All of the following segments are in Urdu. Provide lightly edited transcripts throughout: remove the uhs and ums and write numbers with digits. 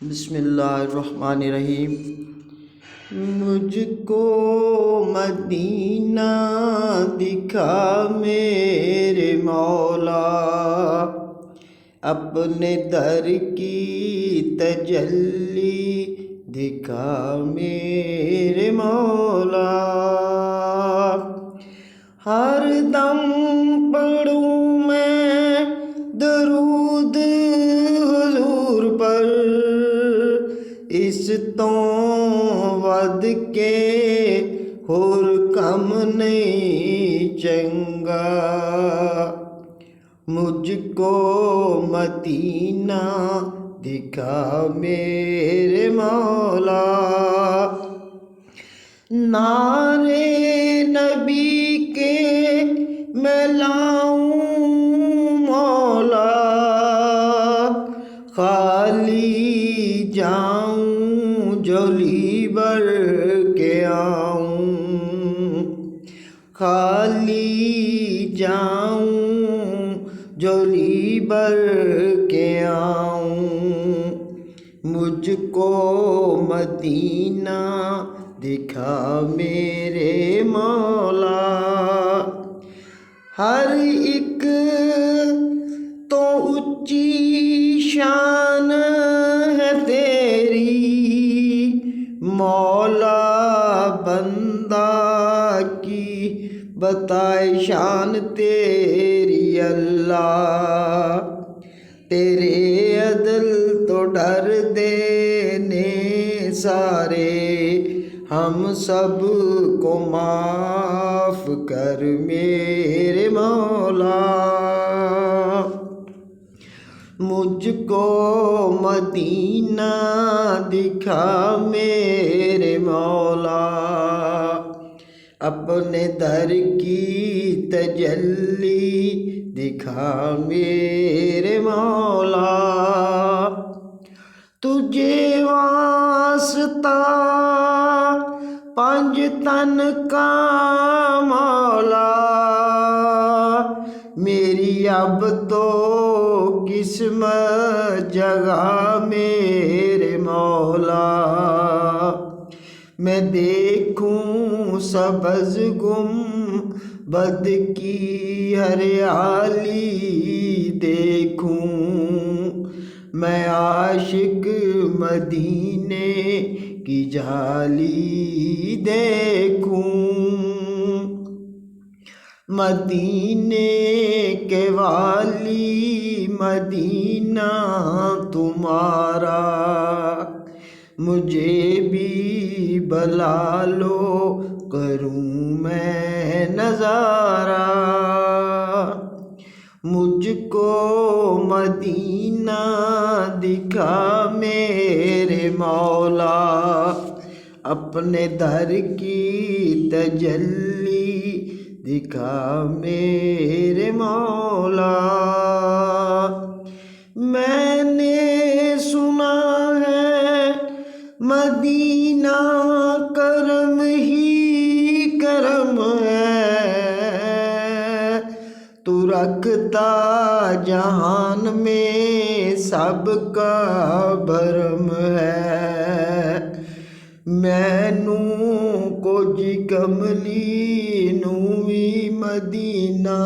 بسم اللہ الرحمن الرحیم۔ مجھ کو مدینہ دکھا میرے مولا، اپنے در کی تجلی دکھا میرے مولا۔ ہر دم پڑھوں میں درود حضور پر، اس تو ود کے ہور کم نہیں چنگا۔ مجھ کو مدینہ دکھا میرے مولا، نعرے نبی کے میں لاؤں مولا، خالی جاؤں جھولی بھر کے آؤں، خالی جاؤں جھولی بھر کے آؤں۔ مجھ کو مدینہ دکھا میرے مولا، ہر ایک تو اونچی شان ہے تیری مولا، بندہ کی بتائے شان تیری اللہ۔ تیرے عدل تو ڈر دینے سارے، ہم سب کو معاف کر میرے مولا۔ مجھ کو مدینہ دکھا میرے مولا، اپنے در کی تجلی دکھا میرے مولا۔ تجھے واسطہ پنج تن کا مولا، میری اب تو قسمت جگہ میرے مولا۔ میں دیکھوں سبز گنبد کی ہریالی دیکھوں، میں عاشق مدینے کی جالی دیکھوں، مدینے کے والی مدینہ تمہارا، مجھے بھی بلا لو کروں میں نظارہ۔ مجھ کو مدینہ دکھا میرے مولا، اپنے در کی تجلی دکھا میرے مولا۔ میں نے سنا ہے مدینہ کرم ہی کرم ہے، تو رکھتا جہان میں سب کا بھرم ہے۔ مینوں کچھ کملی نوں بھی مدینہ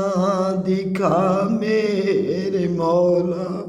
دکھا میرے مولا۔